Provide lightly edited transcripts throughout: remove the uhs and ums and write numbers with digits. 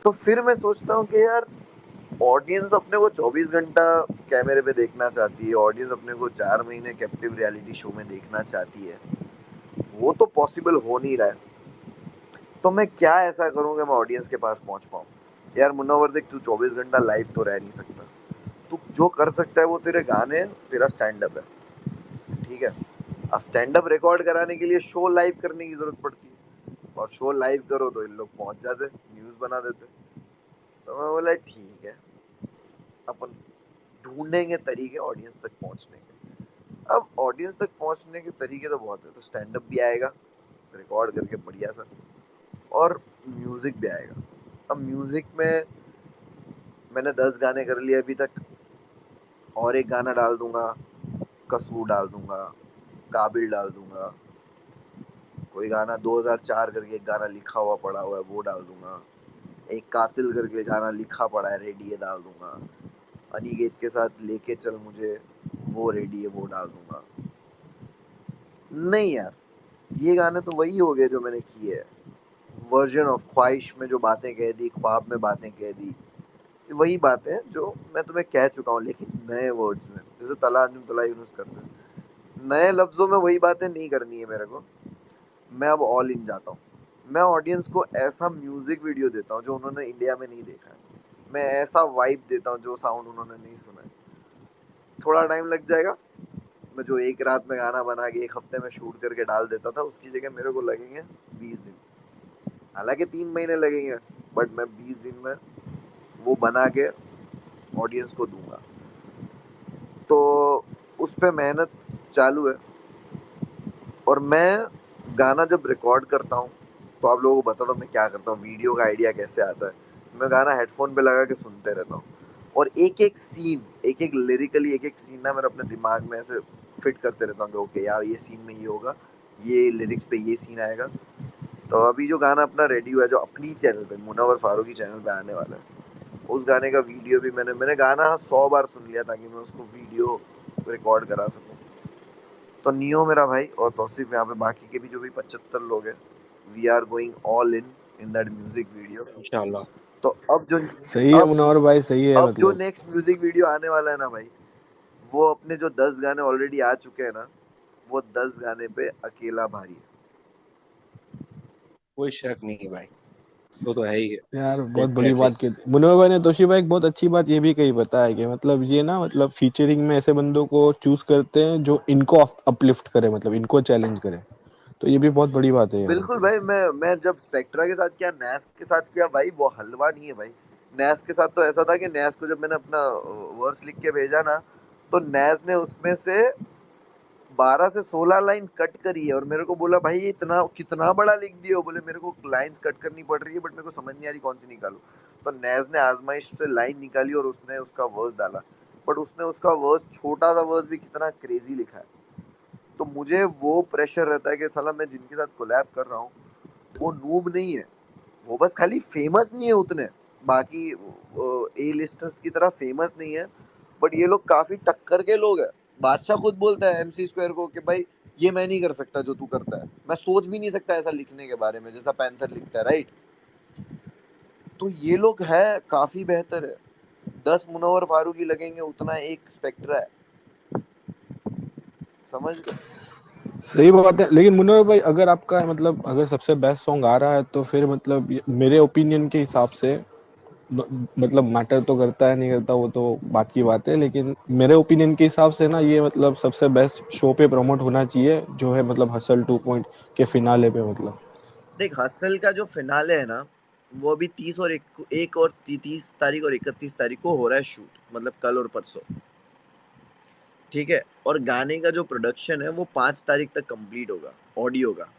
तो फिर मैं सोचता हूँ कि यार ऑडियंस अपने को 24 घंटा कैमरे पे देखना चाहती है, ऑडियंस अपने को 4 महीने कैप्टिव रियलिटी शो में देखना चाहती है, वो तो पॉसिबल हो नहीं रहा है। तो मैं क्या ऐसा करूँ कि मैं ऑडियंस के पास पहुंच पाऊँ। यार मुन्नावर देख, तू 24 घंटा लाइव तो रह नहीं सकता। तू जो कर सकता है वो तेरे गाने, तेरा स्टैंड अप है, ठीक है। अब स्टैंड अप रिकॉर्ड कराने के लिए शो लाइव करने की जरूरत पड़ती है, और शो लाइव करो तो इन लोग पहुंच जाते, न्यूज बना देते। तो मैं बोला ठीक है, अपन ढूंढेंगे तरीके ऑडियंस तक पहुंचने के। अब ऑडियंस तक पहुंचने के तरीके तो बहुत है, तो स्टैंड अप भी आएगा रिकॉर्ड करके बढ़िया सा, और म्यूजिक भी आएगा। अब म्यूजिक में मैंने 10 गाने कर लिए अभी तक, और एक गाना डाल दूंगा, कसूर डाल दूंगा, काबिल डाल दूंगा, कोई गाना 2004 करके एक गाना लिखा हुआ पड़ा हुआ है वो डाल दूंगा, एक कातिल करके गाना लिखा पड़ा है रेडी है डाल दूंगा, अनिकेत के साथ लेके चल मुझे वो रेडी है वो डाल दूंगा। नहीं यार, ये गाने तो वही हो गए जो मैंने किए हैं। वर्जन ऑफ ख्वाहिश में जो बातें कह दी, ख्वाब में बातें कह दी, ये वही बातें जो मैं तुम्हें कह चुका हूँ, लेकिन नए वर्ड्स में, जैसे तला अंजुम तला यूनुस करते हैं। नए लफ्जों में वही बातें नहीं करनी है मेरे को। मैं अब ऑल इन जाता हूँ। मैं ऑडियंस को ऐसा म्यूजिक वीडियो देता हूँ जो उन्होंने इंडिया में नहीं देखा है। मैं ऐसा वाइब देता हूँ जो साउंड उन्होंने नहीं सुना है। थोड़ा टाइम लग जाएगा। मैं जो एक रात में गाना बना के एक हफ्ते में शूट करके डाल देता था, उसकी जगह मेरे को लगेंगे 20 दिन। हालांकि 3 महीने लगेंगे, बट मैं 20 दिन में वो बना के ऑडियंस को दूंगा। तो उस पे मेहनत चालू है। और मैं गाना जब रिकॉर्ड करता हूँ, तो आप लोगों को बताता हूँ मैं क्या करता हूँ, वीडियो का आइडिया कैसे आता है। मैं गाना हेडफोन पे लगा के सुनते रहता हूँ, और एक एक सीन, एक एक लिरिकली एक एक सीन ना मेरे अपने दिमाग में ऐसे फिट करते रहता हूँ कि ओके यार ये सीन में ये होगा, ये लिरिक्स पे ये सीन आएगा। तो अभी जो गाना अपना रेडी हुआ है, जो अपनी चैनल पे मुनव्वर फारूकी चैनल पे आने वाला है, उस गाने का वीडियो भी मैंने गाना 100 बार सुन लिया ताकि मैं उसको वीडियो रिकॉर्ड करा सकूँ। तो नियो मेरा भाई और तौसीफ, यहाँ पे बाकी के भी जो भी 75 लोग हैं, we are going all in that music video. इंशाल्लाह। तो सही है अब मुनव्वर भाई, सही है अब जो मतलब। नेक्स्ट म्यूजिक वीडियो आने वाला है ना भाई, वो अपने जो 10 गाने ऑलरेडी आ चुके हैं ना, वो 10 गाने पे अकेला भारी है। कोई शक नहीं है भाई, तो है ही है। यार बहुत बड़ी डेफिनेटली। बात की थी मुनव्वर भाई ने। तोशी भाई एक बहुत अच्छी बात ये भी कही, बताया कि मतलब ये ना, मतलब फीचरिंग में ऐसे बंदों को चूज करते हैं जो इनको अपलिफ्ट करे, मतलब इनको चैलेंज करे। तो ये भी बहुत बड़ी बात है यार बिल्कुल मतलब। भाई, मैं जब स्पेक्ट्रा के साथ किया, नैस के साथ किया भाई, वो हलवा नहीं है भाई। नैस के साथ तो ऐसा था कि नैस को जब मैंने अपना वर्स लिख के भेजा ना, तो नैस ने उसमें से 12 से 16 लाइन कट करी है, और मेरे को बोला भाई ये इतना कितना बड़ा लिख दिया हो। बोले मेरे को लाइंस कट करनी पड़ रही है, बट मेरे को समझ नहीं आ रही कौन सी निकालूं। तो नैज ने आजमाइश से लाइन निकाली और उसने उसका वर्स डाला। बट उसने उसका वर्स, छोटा सा वर्स भी कितना क्रेजी लिखा है। तो मुझे वो प्रेशर रहता है कि साला मैं जिनके साथ कोलैब कर रहा हूँ वो नूब नहीं है, वो बस खाली फेमस नहीं है उतने, बाकी ए लिस्टर्स की तरह फेमस नहीं है, बट ये लोग काफी टक्कर के लोग हैं। बादशाह खुद बोलता है MC स्क्वायर को कि भाई ये मैं नहीं कर सकता जो तू करता है, मैं सोच भी नहीं सकता ऐसा लिखने के बारे में जैसा पैंथर लिखता है, राइट। तो ये लोग है काफी बेहतर है। 10 मुनव्वर फारूकी लगेंगे उतना एक स्पेक्ट्रा है, समझ रहे हो? सही बात है, लेकिन मुनव्वर भाई अगर आपका मतलब अगर सबसे बेस्ट सॉन्ग आ रहा है तो फिर मतलब मेरे ओपिनियन के हिसाब से मतलब मैटर तो करता है नहीं करता वो तो बात की बात है, लेकिन मेरे ओपिनियन के हिसाब से ना ये मतलब सबसे बेस्ट शो पे प्रमोट होना चाहिए जो है मतलब हसल 2 के फिनाले पे मतलब। देख, हसल का जो फिनाले है ना, वो अभी 30 और 31 तारीख को हो रहा है शूट, मतलब कल और परसों, ठीक है। और गाने का जो प्रोडक्शन है वो 5 तारीख तक कंप्लीट होगा, ऑडियो का।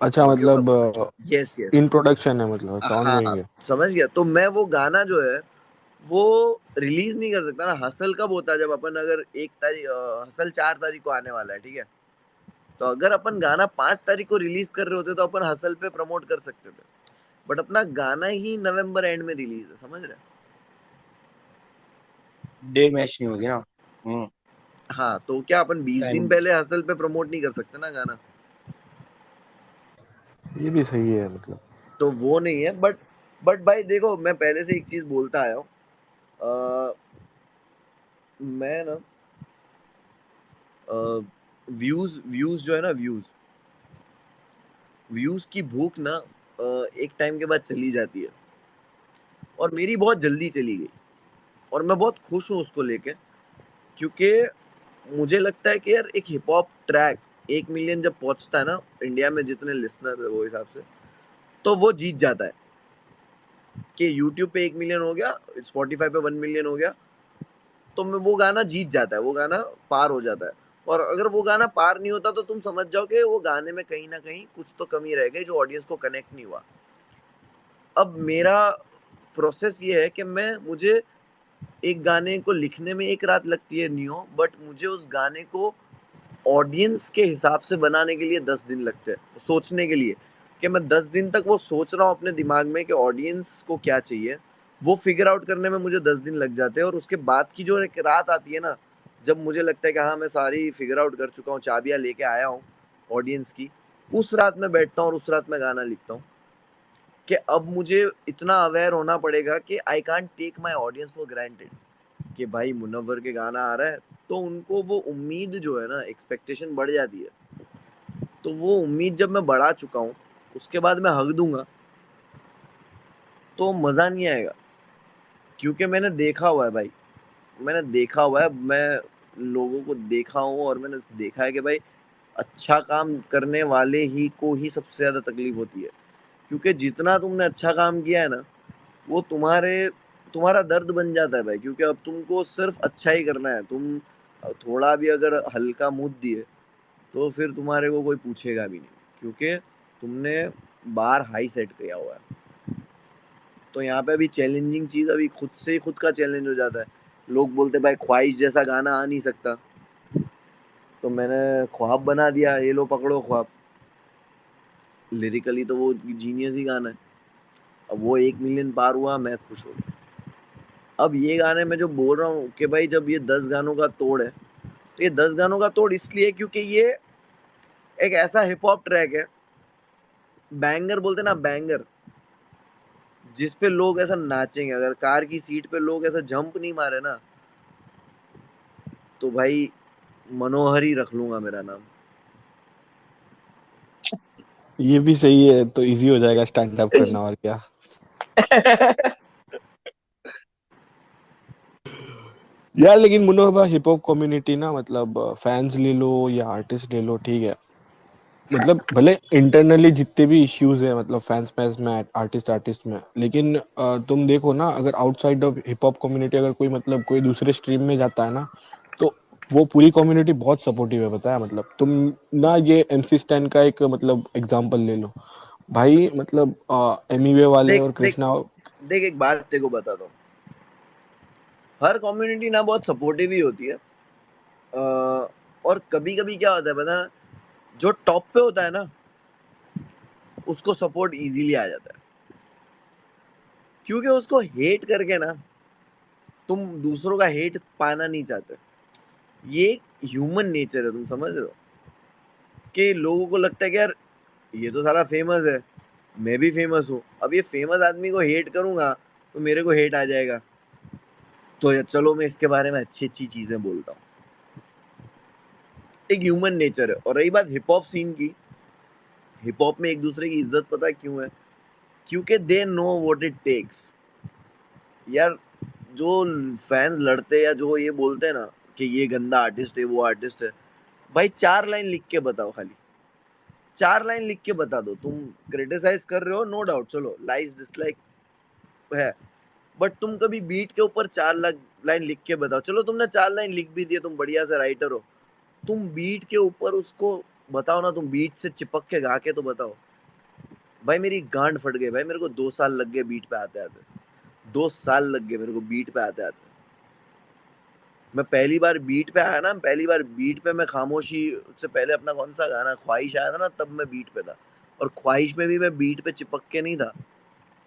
अच्छा ऑडियो का मतलब production, yes yes. In production है, मतलब अच्छा ऑन गोइंग हाँ, है। समझ गया। तो मैं वो गाना जो है वो रिलीज नहीं कर सकता ना। हसल कब होता है, जब अपन अगर 1 तारीख, हसल 4 तारीख को आने वाला है, ठीक है। तो अगर अपन गाना 5 तारीख को रिलीज कर रहे होते तो अपन हसल पे प्रमोट कर सकते थे, बट अपना गाना ही नवंबर एंड में रिलीज है, समझ रहे हैं? डे मैच नहीं होगी ना। हाँ, तो क्या अपन 20 दिन टाइमिंग। पहले हसल पे प्रमोट नहीं कर सकते ना गाना? ये भी सही है मतलब। तो वो नहीं है, बट भाई देखो, मैं पहले से एक चीज बोलता आया हूँ। मैं ना व्यूज व्यूज जो है ना, व्यूज की भूख ना एक टाइम के बाद चली जाती है, और मेरी बहुत जल्दी चली गई, और मैं बहुत खुश हूँ उसको लेके, क्योंकि मुझे लगता है कि यार एक हिप हॉप ट्रैक 1 मिलियन जब पहुंचता है ना, इंडिया में जितने लिसनर है वो हिसाब से, तो वो जीत जाता है। कि यूट्यूब पे 1 मिलियन हो गया, स्पॉटिफाई पे 1 मिलियन हो गया, तो मैं वो गाना जीत जाता है, वो गाना पार हो जाता है। और अगर वो गाना पार नहीं होता तो तुम समझ जाओ कि वो गाने में कहीं ना कहीं कुछ तो कमी रह गई, जो ऑडियंस को कनेक्ट नहीं हुआ। अब मेरा प्रोसेस ये है कि मुझे एक गाने को लिखने में 1 रात लगती है, नहीं हो, बट मुझे उस गाने को ऑडियंस के हिसाब से बनाने के लिए 10 दिन लगते हैं, सोचने के लिए, कि मैं 10 दिन तक वो सोच रहा हूँ अपने दिमाग में कि ऑडियंस को क्या चाहिए। वो फिगर आउट करने में मुझे 10 दिन लग जाते हैं, और उसके बाद की जो एक रात आती है ना, जब मुझे लगता है कि हाँ मैं सारी फिगर आउट कर चुका हूँ, चाबियाँ लेके आया हूँ ऑडियंस की, उस रात मैं बैठता हूँ और उस रात मैं गाना लिखता हूँ। कि अब मुझे इतना अवेयर होना पड़ेगा कि I can't take my audience for granted, कि भाई मुनव्वर के गाना आ रहा है, तो उनको वो उम्मीद जो है ना, एक्सपेक्टेशन बढ़ जाती है। तो वो उम्मीद जब मैं बढ़ा चुका हूँ, उसके बाद मैं हक दूंगा तो मज़ा नहीं आएगा, क्योंकि मैंने देखा हुआ है भाई, मैंने देखा हुआ है, मैं लोगों को देखा हूँ, और मैंने देखा है कि भाई अच्छा काम करने वाले ही को ही सबसे ज़्यादा तकलीफ होती है, क्योंकि जितना तुमने अच्छा काम किया है ना, वो तुम्हारा दर्द बन जाता है भाई, क्योंकि अब तुमको सिर्फ अच्छा ही करना है। तुम थोड़ा भी अगर हल्का मुँह दिए तो फिर तुम्हारे को कोई पूछेगा भी नहीं, क्योंकि तुमने बार हाई सेट किया हुआ है। तो यहाँ पे अभी चैलेंजिंग चीज़, अभी खुद से ही खुद का चैलेंज हो जाता है। लोग बोलते भाई ख्वाहिश जैसा गाना आ नहीं सकता, तो मैंने ख्वाब बना दिया, ये लो पकड़ो ख्वाब। लिरिकली तो वो जीनियस ही गाना है। अब वो 1 मिलियन पार हुआ, मैं खुश हो गया। अब ये गाने में जो बोल रहा हूँ कि भाई जब ये 10 गानों का तोड़ है, तो ये 10 गानों का तोड़ इसलिए क्योंकि ये एक ऐसा हिप हॉप ट्रैक है, बैंगर बोलते ना, बैंगर, जिस पे लोग ऐसा नाचेंगे। अगर कार की सीट पे लोग ऐसा जंप नहीं मारे ना, तो भाई मनोहर ही रख लूंगा मेरा नाम। ये भी सही है, तो इजी हो जाएगा स्टैंड अप करना, और क्या। यार लेकिन मुन्नो भाई, हिप हॉप कम्युनिटी ना, मतलब फैंस ले लो या आर्टिस्ट ले लो, ठीक है, मतलब भले इंटरनली जितने भी इश्यूज है, मतलब फैंस फैंस में, आर्टिस्ट में, लेकिन तुम देखो ना, अगर outside of hip hop community अगर कोई मतलब कोई दूसरे स्ट्रीम में जाता है ना, तो वो पूरी कम्युनिटी बहुत सपोर्टिव है, पता है। मतलब तुम ना, ये एमसी स्टैन का एक मतलब एग्जांपल ले लो भाई, मतलब एमिवे वाले देख और देख कृष्णा। देख, एक बात तेरे को बताता हूँ। हर कम्युनिटी ना बहुत सपोर्टिव ही होती है, और कभी कभी क्या होता है पता है, जो टॉप पे होता है ना, उसको सपोर्ट इजीली आ जाता है, क्योंकि उसको हेट करके ना तुम दूसरों का हेट पाना नहीं चाहते। ये ह्यूमन नेचर है, तुम समझ रहे हो, कि लोगों को लगता है कि यार ये तो साला फेमस है, मैं भी फेमस हूँ, अब ये फेमस आदमी को हेट करूंगा तो मेरे को हेट आ जाएगा, तो यार चलो मैं इसके बारे में अच्छी अच्छी चीजें बोलता हूँ। एक ह्यूमन नेचर है। और रही बात हिप हॉप सीन की, हिप हॉप में एक दूसरे की इज्जत पता है क्यों है? क्योंकि they know what it takes. यार जो फैंस लड़ते या जो ये बोलते हैं ना कि ये गंदा आर्टिस्ट है, वो आर्टिस्ट है, भाई 4 लाइन लिख के बताओ, खाली 4 लाइन लिख के बता दो। तुम क्रिटिसाइज कर रहे हो, नो डाउट, चलो लाइक डिसलाइक है, बट तुम कभी बीट के ऊपर 4 लाइन लिख के बताओ। चलो तुमने 4 लाइन लिख भी दिए, तुम बढ़िया से राइटर हो, तुम बीट के ऊपर उसको बताओ ना, तुम बीट से चिपक के गा के तो बताओ। भाई मेरी गांड फट गई भाई, मेरे को 2 साल लग गए बीट पे आते आते, 2 साल लग गए मेरे को बीट पे आते आते। मैं पहली बार बीट पे आया ना, पहली बार बीट पे मैं खामोशी से पहले अपना कौन सा गाना ख्वाहिश आया था ना, तब मैं बीट पे था। और ख्वाहिश में भी मैं बीट पे चिपक के नहीं था।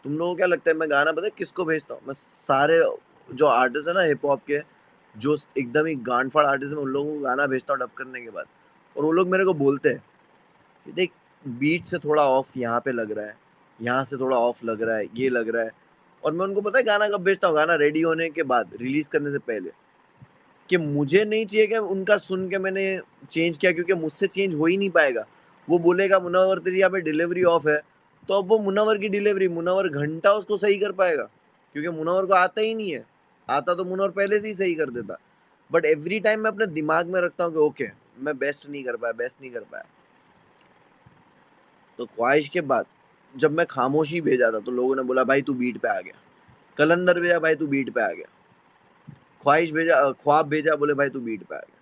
तुम लोगों को क्या लगता है मैं गाना पता है किसको भेजता हूँ? मैं सारे जो आर्टिस्ट है ना हिप हॉप के, जो एकदम ही गांड फाड़ आर्टिस्ट है, मैं उन लोगों को गाना भेजता हूँ डब करने के बाद। और वो लोग मेरे को बोलते हैं कि देख, बीट से थोड़ा ऑफ यहाँ पे लग रहा है, यहाँ से थोड़ा ऑफ लग रहा है, ये लग रहा है। और मैं उनको पता है गाना कब भेजता हूँ, गाना रेडी होने के बाद, रिलीज करने से पहले, कि मुझे नहीं चाहिए कि उनका सुन के मैंने चेंज किया, क्योंकि मुझसे चेंज हो ही नहीं पाएगा। वो बोलेगा मुनव्वर तेरी यहाँ पे डिलीवरी ऑफ है, तो अब वो मुनव्वर की डिलीवरी, मुनव्वर घंटा उसको सही कर पाएगा, क्योंकि मुनव्वर को आता ही नहीं है। आता तो मुनव्वर पहले से ही सही कर देता। बट एवरी टाइम मैं अपने दिमाग में रखता हूँ कि ओके मैं बेस्ट नहीं कर पाया। तो ख्वाहिश के बाद जब मैं खामोशी भेजा था तो लोगों ने बोला भाई तू बीट पे आ गया। कलंदर भेजा, भाई तू बीट पे आ गया। ख्वाहिश भेजा, ख्वाब भेजा, बोले भाई तू बीट पे आ गया।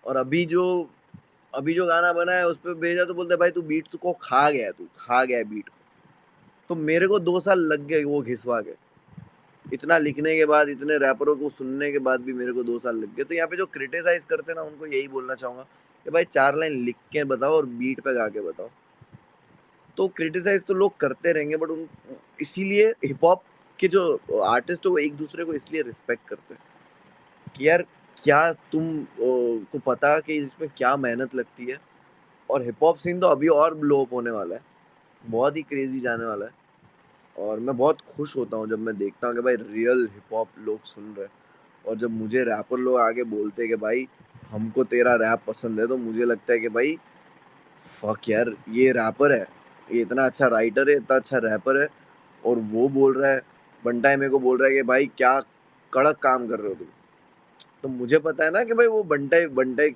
और अभी जो गाना बना है उस पर भेजा तो बोलते भाई तू बीट को खा गया बीट को। तो मेरे को 2 साल लग गए वो घिसवा के। इतना लिखने के बाद, इतने रैपरों को सुनने के बाद भी मेरे को 2 साल लग गए। तो यहाँ पे जो क्रिटिसाइज करते हैं ना, उनको यही बोलना चाहूंगा कि भाई 4 लाइन लिख के बताओ और बीट पे गा के बताओ। तो क्रिटिसाइज तो लोग करते रहेंगे, बट उन इसीलिए हिप हॉप के जो आर्टिस्ट है वो एक दूसरे को इसलिए रिस्पेक्ट करते हैं कि यार क्या को पता कि इसमें क्या मेहनत लगती है। और हिप हॉप सीन तो अभी और ब्लो अप होने वाला है, बहुत ही क्रेजी जाने वाला है। और मैं बहुत खुश होता हूँ जब मैं देखता हूँ कि भाई रियल हिप हॉप लोग सुन रहे हैं। और जब मुझे रैपर लोग आगे बोलते हैं कि भाई हमको तेरा रैप पसंद है, तो मुझे लगता है कि भाई फक यार, ये रैपर है, ये इतना अच्छा राइटर है, इतना अच्छा रैपर है। और वो बोल रहा है, बंटाई मेरे को बोल रहा है कि भाई क्या कड़क काम कर रहे हो तुम। तो मुझे पता है ना कि भाई वो बंटाई बंटाई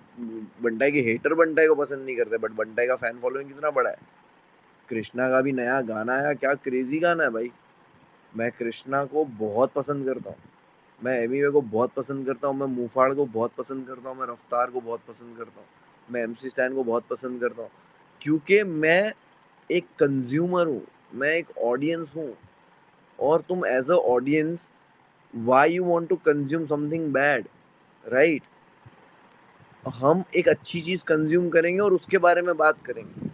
बंटाई के हेटर बंटाई को पसंद नहीं करते, बट बंटाई का फैन फॉलोइंग कितना बड़ा है। कृष्णा का भी नया गाना आया, क्या क्रेजी गाना है भाई। मैं कृष्णा को बहुत पसंद करता हूँ, मैं एमीवे को बहुत पसंद करता हूँ, मैं मुफाड़ को बहुत पसंद करता हूँ, मैं रफ्तार को बहुत पसंद करता हूँ, मैं एमसी स्टैन को बहुत पसंद करता हूँ। क्योंकि मैं एक कंज्यूमर हूँ, मैं एक ऑडियंस हूँ। और तुम as a audience why you want to consume something bad, right. हम एक अच्छी चीज कंज्यूम करेंगे और उसके बारे में बात करेंगे।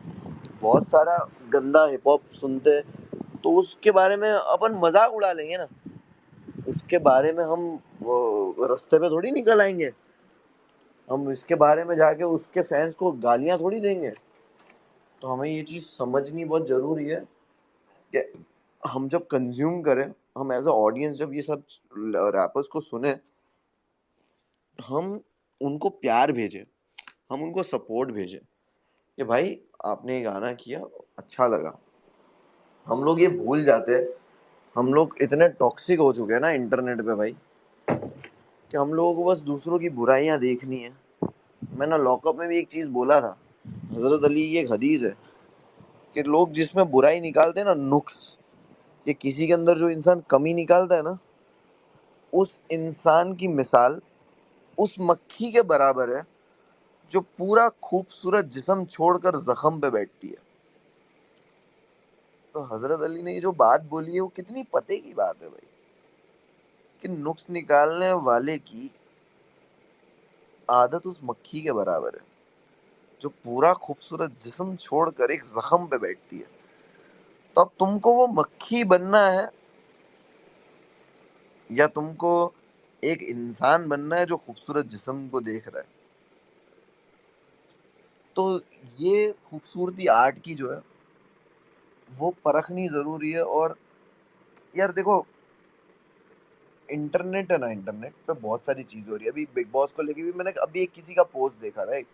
बहुत सारा गंदा हिप हॉप सुनते हैं तो उसके बारे में अपन मजाक उड़ा लेंगे ना, उसके बारे में हम रास्ते पे थोड़ी निकल आएंगे। हम इसके बारे में जाके उसके फैंस को गालियां थोड़ी देंगे। तो हमें ये चीज समझनी बहुत जरूरी है कि हम जब कंज्यूम करें, हम एज अ ऑडियंस जब ये सब रैपर्स को सुने, हम उनको प्यार भेजें, हम उनको सपोर्ट भेजें कि भाई आपने ये गाना किया, अच्छा लगा। हम लोग ये भूल जाते हैं, हम लोग इतने टॉक्सिक हो चुके हैं ना इंटरनेट पे भाई, कि हम लोगों को बस दूसरों की बुराइयां देखनी है। मैंने लॉकअप में भी एक चीज बोला था, हजरत अली की एक हदीस है कि लोग जिसमें बुराई निकालते हैं ना, नुक्स, कि किसी के अंदर जो इंसान कमी निकालता है ना, उस इंसान की मिसाल उस मक्खी के बराबर है जो पूरा खूबसूरत जिस्म छोड़कर जख्म पे बैठती है। तो हजरत अली ने ये जो बात बोली है वो कितनी पते की बात है भाई, कि नुक्स निकालने वाले की आदत उस मक्खी के बराबर है जो पूरा खूबसूरत जिस्म छोड़कर एक जख्म पे बैठती है। तो अब तुमको वो मक्खी बनना है या तुमको एक इंसान बनना है जो खूबसूरत जिस्म को देख रहा है। तो ये खूबसूरती आर्ट की जो है वो परखनी जरूरी है। और यार देखो, इंटरनेट है ना, इंटरनेट पे बहुत सारी चीजें हो रही है। अभी बिग बॉस को लेके भी मैंने अभी एक किसी का पोस्ट देखा, राइट,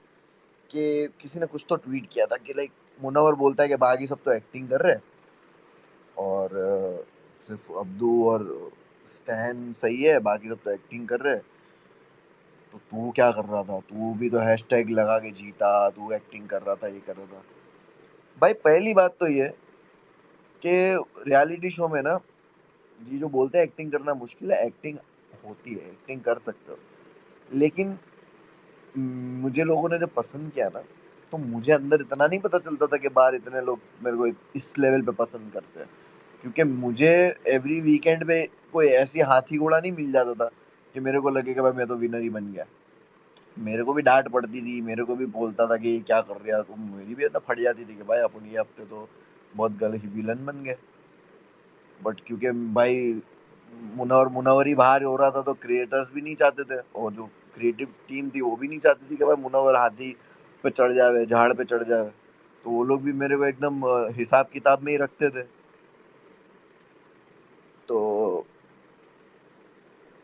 कि किसी ने कुछ तो ट्वीट किया था कि लाइक मुनव्वर बोलता है कि बाकी सब तो एक्टिंग कर रहे हैं और सिर्फ अब्दू और स्टैन सही है, बाकी सब तो एक्टिंग कर रहे हैं। तो तू क्या कर रहा था, तू भी तो हैशटैग लगा के जीता, तू एक्टिंग कर रहा था, ये कर रहा था। भाई पहली बात तो ये कि रियलिटी शो में ना, ये जो बोलते हैं एक्टिंग करना मुश्किल है, एक्टिंग होती है, एक्टिंग कर सकते हो। लेकिन मुझे लोगों ने जब पसंद किया ना, तो मुझे अंदर इतना नहीं पता चलता था कि बाहर इतने लोग मेरे को इस लेवल पे पसंद करते हैं। क्योंकि मुझे एवरी वीकेंड पे कोई ऐसी हाथी घोड़ा नहीं मिल जाता था कि मेरे को लगे कि भाई मैं तो विनर ही बन गया। मेरे को भी डांट पड़ती थी, मेरे को भी बोलता था कि क्या कर रहा, तो मेरी भी फट जाती थी कि भाई अपन ये हफ्ते तो बहुत गलत विलन बन गए। बट क्योंकि भाई मुनव्वर ही बाहर हो रहा था, तो क्रिएटर्स भी नहीं चाहते थे, और जो क्रिएटिव टीम थी वो भी नहीं चाहती थी कि भाई मुनव्वर हाथी पे चढ़ जावे, झाड़ पे चढ़ जावे। तो वो लोग भी मेरे को एकदम हिसाब किताब में ही रखते थे। तो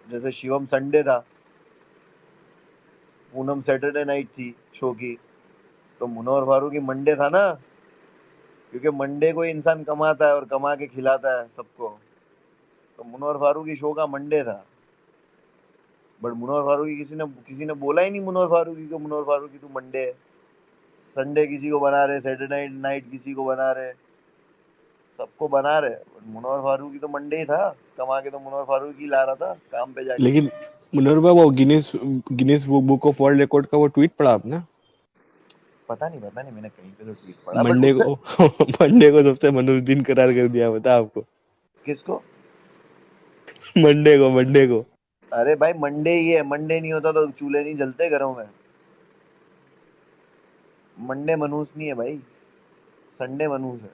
जैसे शिवम संडे था, पूनम सैटरडे नाइट थी शो की, तो मुनोर फारूकी मंडे था ना, क्योंकि मंडे को इंसान कमाता है और कमा के खिलाता है सबको। तो मुनोर फारूकी शो का मंडे था, बट मुनोर फारूकी किसी ने बोला ही नहीं मुनोर फारूकी को, मुनोर फारूकी तू मंडे है। संडे किसी को बना रहे, सैटरडे नाइट किसी को बना रहे, सबको बना रहे, बट मुनोर फारूकी तो मंडे ही था, कमा के तो मुनोर फारूकी ला रहा था काम पे जाके। लेकिन मुनोर भाई वो Guinness book of world record का वो ट्वीट पढ़ा आपने? पता नहीं, मैंने कहीं पे तो ट्वीट पढ़ा, बट मंडे उससे को मंडे को सबसे मनुष्य दिन करार कर दिया, बता आपको? किसको? मंडे को अरे भाई मंडे ही है, मंडे नहीं होता तो चूल्हे नहीं जलते घरों में। मंडे मनहूस नहीं है भाई, संडे मनहूस है।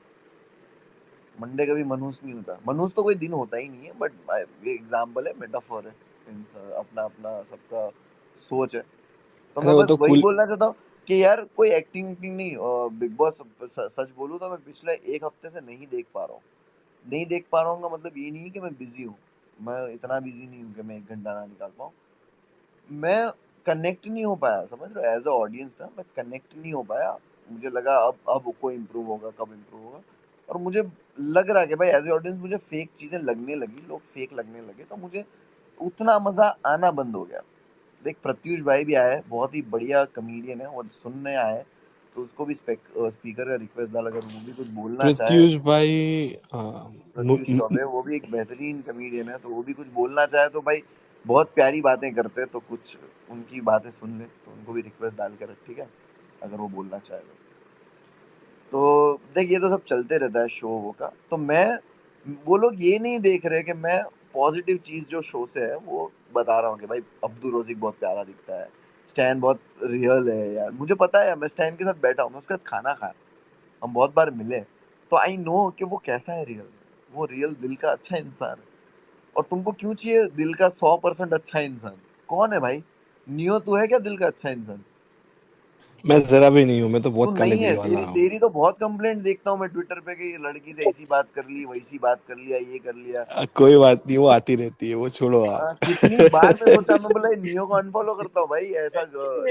मंडे कभी मनहूस नहीं होता, मनहूस तो कोई दिन होता ही नहीं है, बट ये एग्जाम्पल है, मेटाफोर है, अपना अपना सबका सोच है। तो अरे मैं वो बस तो वही कुल बोलना चाहता हूँ कि यार कोई एक्टिंग एक्टिंग नहीं, बिग बॉस सच बोलूँ तो मैं पिछले एक हफ्ते से नहीं देख पा रहा हूँ। नहीं देख पा रहा हूँ का मतलब ये नहीं है कि मैं बिजी हूँ, मैं इतना बिजी नहीं हूँ कि मैं 1 घंटा ना निकाल पाऊँ। मैं कनेक्ट नहीं हो पाया, समझ रहे हो, एज अ ऑडियंस ना मैं कनेक्ट नहीं हो पाया। मुझे लगा अब कोई इम्प्रूव होगा, कब इम्प्रूव होगा, और मुझे लग रहा है कि भाई एज ए ऑडियंस मुझे फेक चीजें लगने लगी, लोग फेक लगने लगे, तो मुझे उतना मजा आना बंद हो गया। देख प्रत्युष भाई भी आया है, बहुत ही बढ़िया कमेडियन है, और सुनने आया है, तो उसको भी स्पीकर का रिक्वेस्ट डाला, अगर वो भी कुछ बोलना चाहे। प्रत्युष भाई। प्रत्युष चौबे वो भी एक बेहतरीन कमेडियन है, तो वो भी कुछ बोलना चाहे तो भाई बहुत प्यारी बातें करते हैं, तो कुछ उनकी बातें सुन ले, तो उनको भी रिक्वेस्ट डाल कर रख, ठीक है, अगर वो बोलना चाहे तो। देख ये तो सब चलते रहता है शो वो का, तो मैं, वो लोग ये नहीं देख रहे कि मैं पॉजिटिव चीज जो शो से है वो बता रहा हूँ कि भाई अब्दुल रोजिक बहुत प्यारा दिखता है, स्टैन बहुत रियल है यार, मुझे पता है, मैं स्टैन के साथ बैठा हूँ, मैं उसके साथ खाना खाया, हम बहुत बार मिले, तो आई नो कि वो कैसा है रियल, वो रियल दिल का अच्छा इंसान है। और तुमको क्यों चाहिए दिल का 100% अच्छा इंसान? कौन है भाई? नियो तू है क्या दिल का अच्छा इंसान? मैं जरा भी नहीं हूँ, मैं तो तू बहुत काले नहीं है, दिल वाला तेरी हूँ। तेरी तो बहुत कंप्लेंट देखता हूँ मैं ट्विटर पे कि लड़की से ऐसी बात कर ली, वैसी बात कर लिया, ये कर लिया। कोई बात नहीं, वो आती रहती है, वो छोड़ो आप। कितनी बार मैं सोचा, मैं बोला नियो को अनफॉलो करता हूँ, भाई ऐसा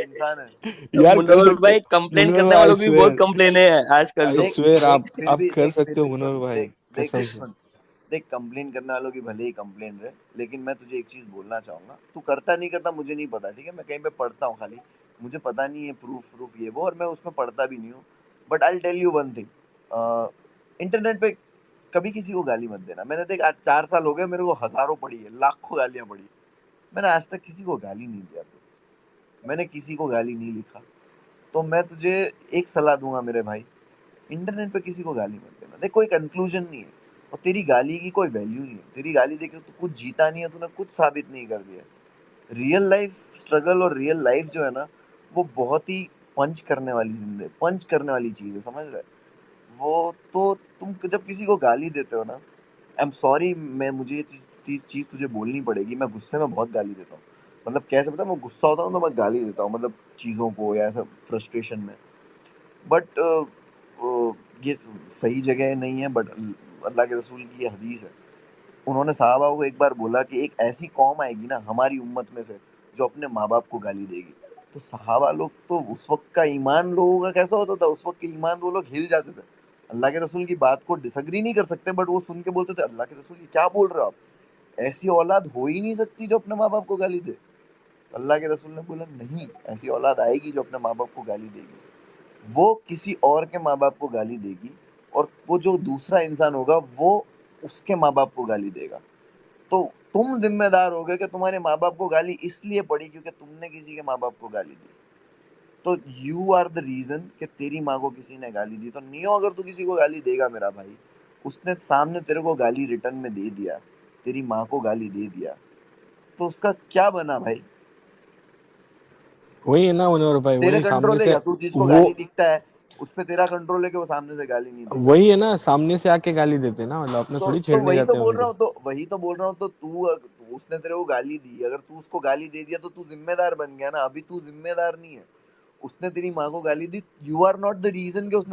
इंसान है। यार कर मुनोर सकते। भाई कंप्लेन मुनोर करने भाई, आई वालों की भी बहुत स्वेयर, कंप्लेन है आजकल आई तो। देख स्वेयर देख फिर आप भी कर देख फिर सकते हो भी मुनोर सुन, भाई, कसम देख से। सुन, देख कंप्लेन करने वालों की भले ही कंप्लेन रहे, लेकिन मैं तुझे एक चीज बोलना चाहूंगा, तू करता नहीं करता मुझे नहीं पता, ठीक है, मैं कहीं पे पढ़ता हूँ खाली, मुझे पता नहीं है प्रूफ प्रूफ ये वो, और मैं उसमें पढ़ता भी नहीं हूँ, but I tell you one thing, internet पे कभी किसी को गाली मत देना। मैंने देख आज 4 साल हो गए, मेरे को हजारों पड़ी है, लाखों गालियां पड़ी, मैंने आज तक किसी को गाली नहीं दिया, मैंने किसी को गाली नहीं लिखा। तो मैं तुझे एक सलाह दूंगा मेरे भाई, इंटरनेट पे किसी को गाली मत देना, देख कोई कंक्लूजन नहीं है, और तेरी गाली की कोई वैल्यू नहीं है, तेरी गाली देके तू कुछ जीता नहीं है, तूने कुछ साबित नहीं कर दिया। रियल लाइफ स्ट्रगल और रियल लाइफ जो है ना, वो बहुत ही पंच करने वाली जिंदगी, पंच करने वाली चीज है, समझ रहे? वो तो तुम जब किसी को गाली देते हो ना, आई एम सॉरी, मैं मुझे ये चीज तुझे बोलनी पड़ेगी, मैं गुस्से में बहुत गाली देता हूँ, मतलब कैसे पता है, मैं गुस्सा होता हूँ तो मैं गाली देता हूँ, मतलब चीजों को या ऐसा फ्रस्ट्रेशन में, बट ये सही जगह नहीं है, बट अल्लाह के रसूल की ये हदीस है, उन्होंने साहबा को एक बार बोला कि एक ऐसी कौम आएगी ना हमारी उम्मत में से जो अपने माँ बाप को गाली देगी। तो सहाबा लोग तो उस वक्त का ईमान लोगों का कैसा होता था, उस वक्त के ईमान वो लोग हिल जाते थे, अल्लाह के रसूल की बात को डिसएग्री नहीं कर सकते, बट वो सुन के बोलते थे अल्लाह के रसूल ये क्या बोल रहे हो आप, ऐसी औलाद हो ही नहीं सकती जो अपने माँ बाप को गाली दे। अल्लाह के रसूल ने बोला नहीं, ऐसी औलाद आएगी जो अपने माँ बाप को गाली देगी, वो किसी और के माँ बाप को गाली देगी, और वो जो दूसरा इंसान होगा वो उसके माँ बाप को गाली देगा। तो तुम जिम्मेदार होगे कि तुम्हारे माँ बाप को गाली इसलिए पड़ी क्योंकि तुमने किसी के माँ बाप को गाली दी। तो यू आर द रीजन कि तेरी माँ को किसी ने गाली दी। तो नियो अगर तू किसी को गाली देगा मेरा भाई, उसने सामने तेरे को गाली रिटर्न में दे दिया, तेरी माँ को गाली दे दिया, तो उसका क्या बना भाई? वही है ना मुनोर भाई, तेरे वही सामने कंट्रोल है से क्या? तू जिसको वो, गाली दिखता है उस पे तेरा कंट्रोल है कि वो सामने से गाली नहीं देगा? वही है ना, सामने से आके गाली देते हैं ना, मतलब अपने थोड़ी तो छेड़ने वही तो जाते हैं बोल रहा उनको। हूँ, तो वही तो बोल रहा हूँ, तो उसने तेरे को गाली दी, अगर तू उसको गाली दे दिया तो तू जिम्मेदार बन गया ना, अभी तू जिम्मेदार नहीं है, उसने तेरी माँ को गाली दी, you are not the reason कि उसने